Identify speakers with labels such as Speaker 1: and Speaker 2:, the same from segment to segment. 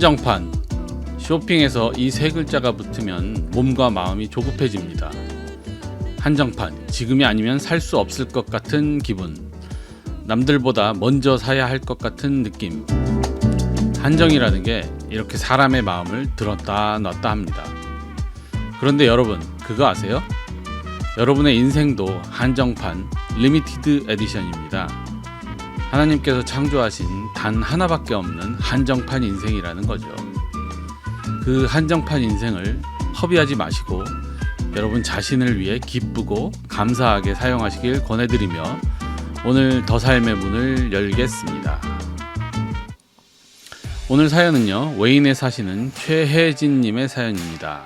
Speaker 1: 한정판. 쇼핑에서 이 세 글자가 붙으면 몸과 마음이 조급해집니다. 한정판. 지금이 아니면 살 수 없을 것 같은 기분. 남들보다 먼저 사야 할 것 같은 느낌. 한정이라는 게 이렇게 사람의 마음을 들었다 놨다 합니다. 그런데 여러분, 그거 아세요? 여러분의 인생도 한정판, 리미티드 에디션입니다. 하나님께서 창조하신 단 하나밖에 없는 한정판 인생이라는 거죠. 그 한정판 인생을 허비하지 마시고 여러분 자신을 위해 기쁘고 감사하게 사용하시길 권해드리며 오늘 더 삶의 문을 열겠습니다. 오늘 사연은요, 외인에 사시는 최혜진님의 사연입니다.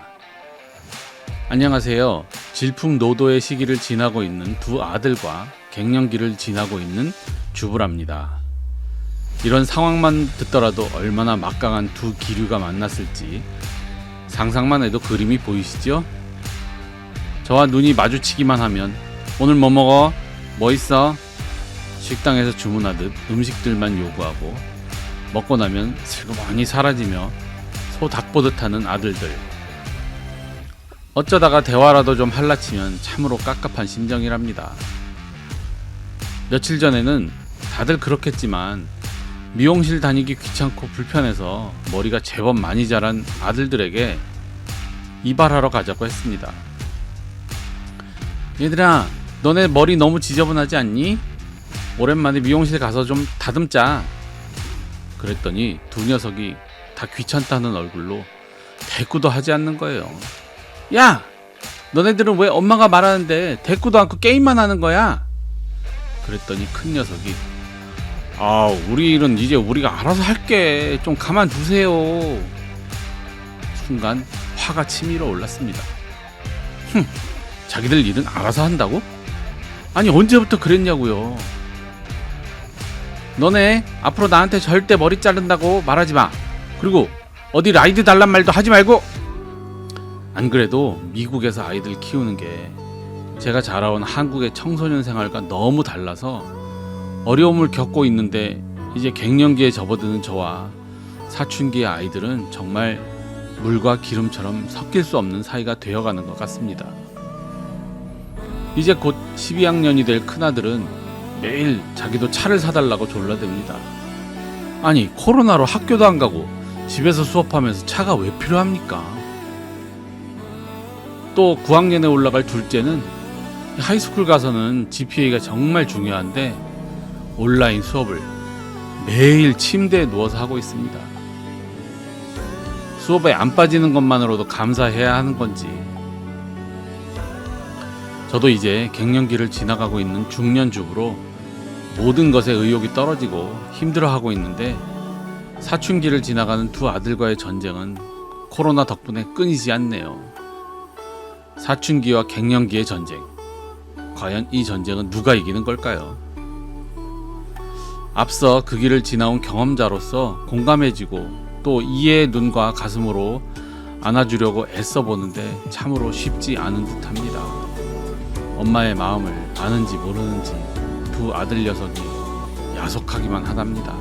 Speaker 1: 안녕하세요. 질풍노도의 시기를 지나고 있는 두 아들과 갱년기를 지나고 있는 주부랍니다. 이런 상황만 듣더라도 얼마나 막강한 두 기류가 만났을지 상상만 해도 그림이 보이시죠? 저와 눈이 마주치기만 하면 오늘 뭐 먹어? 뭐 있어? 식당에서 주문하듯 음식들만 요구하고 먹고 나면 슬그머니 사라지며 소 닭보듯 하는 아들들. 어쩌다가 대화라도 좀 할라치면 참으로 깝깝한 심정이랍니다. 며칠 전에는 다들 그렇겠지만 미용실 다니기 귀찮고 불편해서 머리가 제법 많이 자란 아들들에게 이발하러 가자고 했습니다. 얘들아, 너네 머리 너무 지저분하지 않니? 오랜만에 미용실 가서 좀 다듬자. 그랬더니 두 녀석이 다 귀찮다는 얼굴로 대꾸도 하지 않는 거예요. 야! 너네들은 왜 엄마가 말하는데 대꾸도 않고 게임만 하는 거야? 그랬더니 큰 녀석이 우리 일은 이제 우리가 알아서 할게. 좀 가만두세요. 순간 화가 치밀어 올랐습니다. 자기들 일은 알아서 한다고? 아니 언제부터 그랬냐고요. 너네 앞으로 나한테 절대 머리 자른다고 말하지 마. 그리고 어디 라이드 달란 말도 하지 말고. 안 그래도 미국에서 아이들 키우는 게 제가 자라온 한국의 청소년 생활과 너무 달라서 어려움을 겪고 있는데 이제 갱년기에 접어드는 저와 사춘기의 아이들은 정말 물과 기름처럼 섞일 수 없는 사이가 되어가는 것 같습니다. 이제 곧 12학년이 될 큰아들은 매일 자기도 차를 사달라고 졸라댑니다. 아니 코로나로 학교도 안 가고 집에서 수업하면서 차가 왜 필요합니까? 또 9학년에 올라갈 둘째는 하이스쿨 가서는 GPA가 정말 중요한데 온라인 수업을 매일 침대에 누워서 하고 있습니다. 수업에 안 빠지는 것만으로도 감사해야 하는 건지. 저도 이제 갱년기를 지나가고 있는 중년 주부로 모든 것에 의욕이 떨어지고 힘들어하고 있는데 사춘기를 지나가는 두 아들과의 전쟁은 코로나 덕분에 끊이지 않네요. 사춘기와 갱년기의 전쟁. 과연 이 전쟁은 누가 이기는 걸까요? 앞서 그 길을 지나온 경험자로서 공감해지고 또 이해의 눈과 가슴으로 안아주려고 애써보는데 참으로 쉽지 않은 듯합니다. 엄마의 마음을 아는지 모르는지 두 아들 녀석이 야속하기만 하답니다.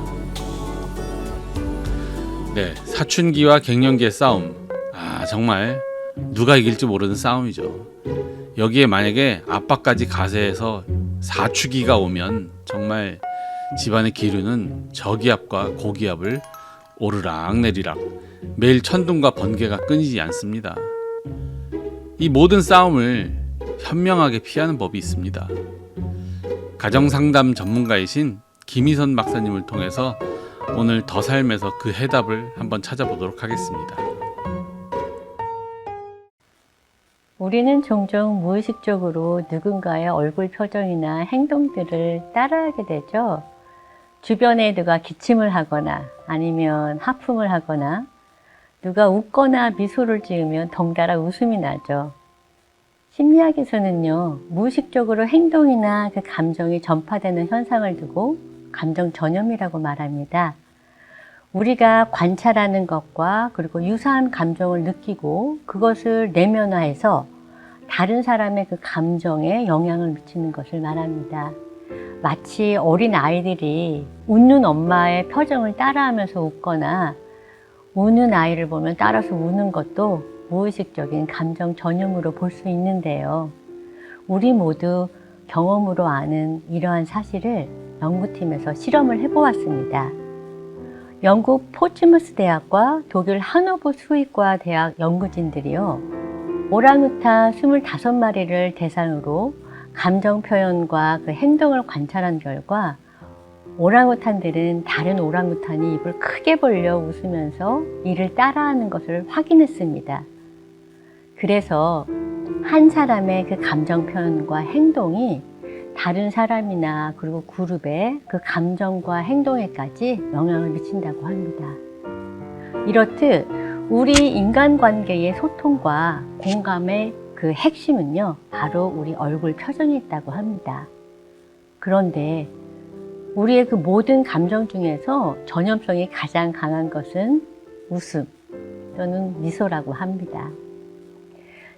Speaker 1: 네, 사춘기와 갱년기의 싸움. 정말 누가 이길지 모르는 싸움이죠. 여기에 만약에 아빠까지 가세해서 사춘기가 오면 정말 집안의 기류는 저기압과 고기압을 오르락 내리락 매일 천둥과 번개가 끊이지 않습니다. 이 모든 싸움을 현명하게 피하는 법이 있습니다. 가정상담 전문가이신 김희선 박사님을 통해서 오늘 더 삶에서 그 해답을 한번 찾아보도록 하겠습니다.
Speaker 2: 우리는 종종 무의식적으로 누군가의 얼굴 표정이나 행동들을 따라하게 되죠. 주변에 누가 기침을 하거나 아니면 하품을 하거나 누가 웃거나 미소를 지으면 덩달아 웃음이 나죠. 심리학에서는요, 무의식적으로 행동이나 그 감정이 전파되는 현상을 두고 감정 전염이라고 말합니다. 우리가 관찰하는 것과 그리고 유사한 감정을 느끼고 그것을 내면화해서 다른 사람의 그 감정에 영향을 미치는 것을 말합니다. 마치 어린 아이들이 웃는 엄마의 표정을 따라하면서 웃거나 우는 아이를 보면 따라서 우는 것도 무의식적인 감정 전염으로 볼 수 있는데요. 우리 모두 경험으로 아는 이러한 사실을 연구팀에서 실험을 해보았습니다. 영국 포츠무스 대학과 독일 하노버 수의과 대학 연구진들이요, 오랑우탄 25마리를 대상으로 감정 표현과 그 행동을 관찰한 결과 오랑우탄들은 다른 오랑우탄이 입을 크게 벌려 웃으면서 이를 따라하는 것을 확인했습니다. 그래서 한 사람의 그 감정 표현과 행동이 다른 사람이나 그리고 그룹의 그 감정과 행동에까지 영향을 미친다고 합니다. 이렇듯 우리 인간관계의 소통과 공감의 그 핵심은요, 바로 우리 얼굴 표정에 있다고 합니다. 그런데 우리의 그 모든 감정 중에서 전염성이 가장 강한 것은 웃음 또는 미소라고 합니다.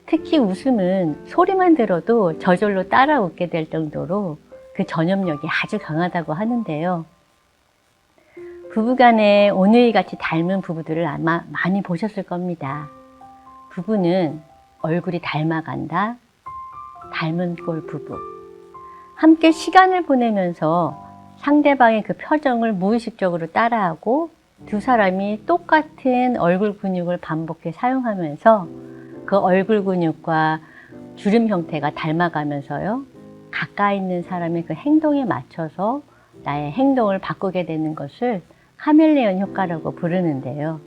Speaker 2: 특히 웃음은 소리만 들어도 저절로 따라 웃게 될 정도로 그 전염력이 아주 강하다고 하는데요. 부부간에 오누이같이 닮은 부부들을 아마 많이 보셨을 겁니다. 부부는 얼굴이 닮아간다, 닮은 꼴 부부. 함께 시간을 보내면서 상대방의 그 표정을 무의식적으로 따라하고 두 사람이 똑같은 얼굴 근육을 반복해 사용하면서 그 얼굴 근육과 주름 형태가 닮아가면서요, 가까이 있는 사람의 그 행동에 맞춰서 나의 행동을 바꾸게 되는 것을 카멜레온 효과라고 부르는데요.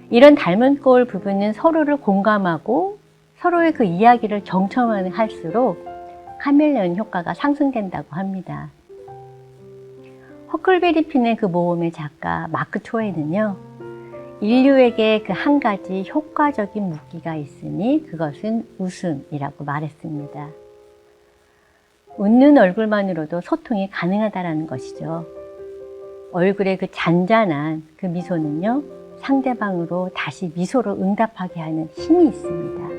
Speaker 2: 이런 닮은 꼴 부부는 서로를 공감하고 서로의 그 이야기를 경청하는 할수록 카멜레온 효과가 상승된다고 합니다. 허클베리 핀의 그 모험의 작가 마크 트웨이는요, 인류에게 그 한 가지 효과적인 무기가 있으니 그것은 웃음이라고 말했습니다. 웃는 얼굴만으로도 소통이 가능하다는 것이죠. 얼굴의 그 잔잔한 그 미소는요, 상대방으로 다시 미소로 응답하게 하는 힘이 있습니다.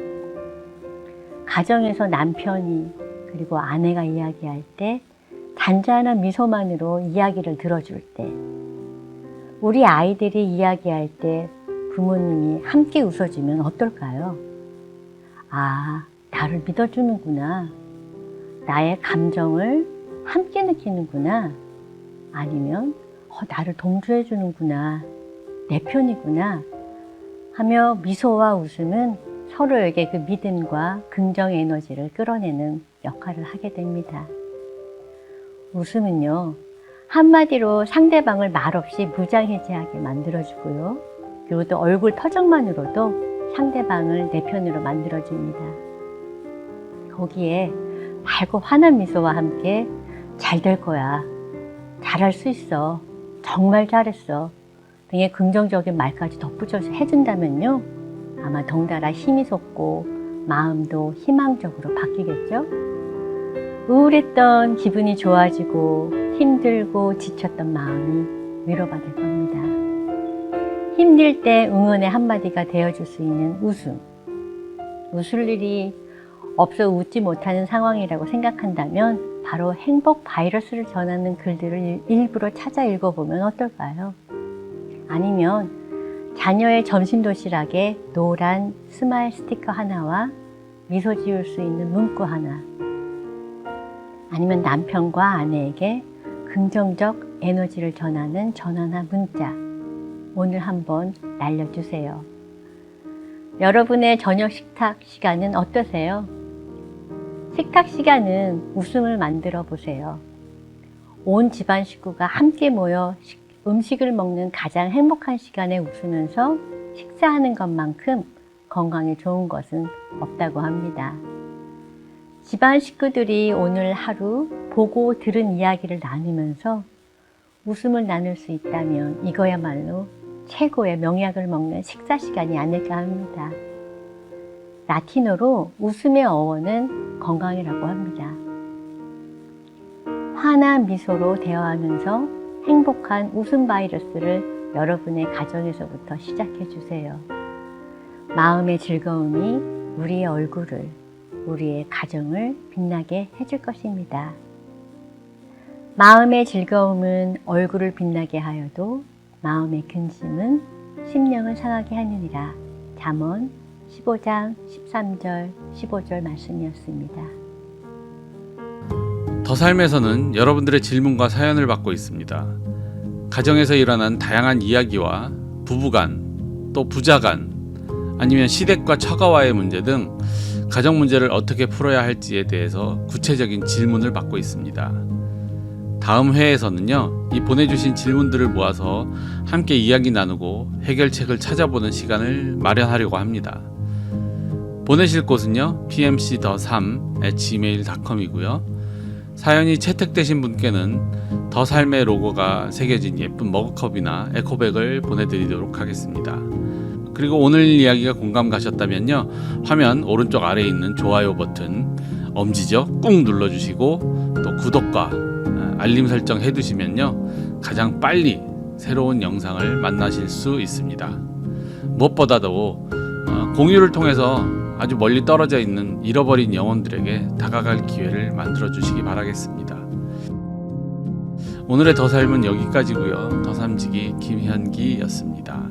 Speaker 2: 가정에서 남편이 그리고 아내가 이야기할 때 잔잔한 미소만으로 이야기를 들어줄 때, 우리 아이들이 이야기할 때 부모님이 함께 웃어주면 어떨까요? 아, 나를 믿어주는구나. 나의 감정을 함께 느끼는구나. 아니면 나를 동조해주는구나. 내 편이구나. 하며 미소와 웃음은 서로에게 그 믿음과 긍정 에너지를 끌어내는 역할을 하게 됩니다. 웃음은요, 한마디로 상대방을 말없이 무장해제하게 만들어주고요. 그리고 또 얼굴 표정만으로도 상대방을 내 편으로 만들어줍니다. 거기에 맑고 환한 미소와 함께 잘 될 거야. 잘할 수 있어. 정말 잘했어. 등의 긍정적인 말까지 덧붙여서 해준다면요, 아마 덩달아 힘이 솟고 마음도 희망적으로 바뀌겠죠? 우울했던 기분이 좋아지고 힘들고 지쳤던 마음이 위로받을 겁니다. 힘들 때 응원의 한마디가 되어줄 수 있는 웃음. 웃을 일이 없어 웃지 못하는 상황이라고 생각한다면 바로 행복 바이러스를 전하는 글들을 일부러 찾아 읽어보면 어떨까요? 아니면 자녀의 점심 도시락에 노란 스마일 스티커 하나와 미소 지을 수 있는 문구 하나, 아니면 남편과 아내에게 긍정적 에너지를 전하는 전화나 문자, 오늘 한번 날려주세요. 여러분의 저녁 식탁 시간은 어떠세요? 식탁 시간은 웃음을 만들어 보세요. 온 집안 식구가 함께 모여 음식을 먹는 가장 행복한 시간에 웃으면서 식사하는 것만큼 건강에 좋은 것은 없다고 합니다. 집안 식구들이 오늘 하루 보고 들은 이야기를 나누면서 웃음을 나눌 수 있다면 이거야말로 최고의 명약을 먹는 식사 시간이 아닐까 합니다. 라틴어로 웃음의 어원은 건강이라고 합니다. 환한 미소로 대화하면서 행복한 웃음 바이러스를 여러분의 가정에서부터 시작해 주세요. 마음의 즐거움이 우리의 얼굴을, 우리의 가정을 빛나게 해줄 것입니다. 마음의 즐거움은 얼굴을 빛나게 하여도 마음의 근심은 심령을 상하게 하느니라. 잠언 15장 13절 15절 말씀이었습니다.
Speaker 1: 더 삶에서는 여러분들의 질문과 사연을 받고 있습니다. 가정에서 일어난 다양한 이야기와 부부간, 또 부자간, 아니면 시댁과 처가와의 문제 등 가정 문제를 어떻게 풀어야 할지에 대해서 구체적인 질문을 받고 있습니다. 다음 회에서는요, 이 보내주신 질문들을 모아서 함께 이야기 나누고 해결책을 찾아보는 시간을 마련하려고 합니다. 보내실 곳은요, pmc.3@gmail.com이고요. 사연이 채택되신 분께는 더 삶의 로고가 새겨진 예쁜 머그컵이나 에코백을 보내드리도록 하겠습니다. 그리고 오늘 이야기가 공감 가셨다면요, 화면 오른쪽 아래에 있는 좋아요 버튼 엄지죠 꾹 눌러주시고 또 구독과 알림 설정 해두시면요, 가장 빨리 새로운 영상을 만나실 수 있습니다. 무엇보다도 공유를 통해서 아주 멀리 떨어져 있는 잃어버린 영혼들에게 다가갈 기회를 만들어 주시기 바라겠습니다. 오늘의 더 삶은 여기까지고요. 더 삶지기 김현기였습니다.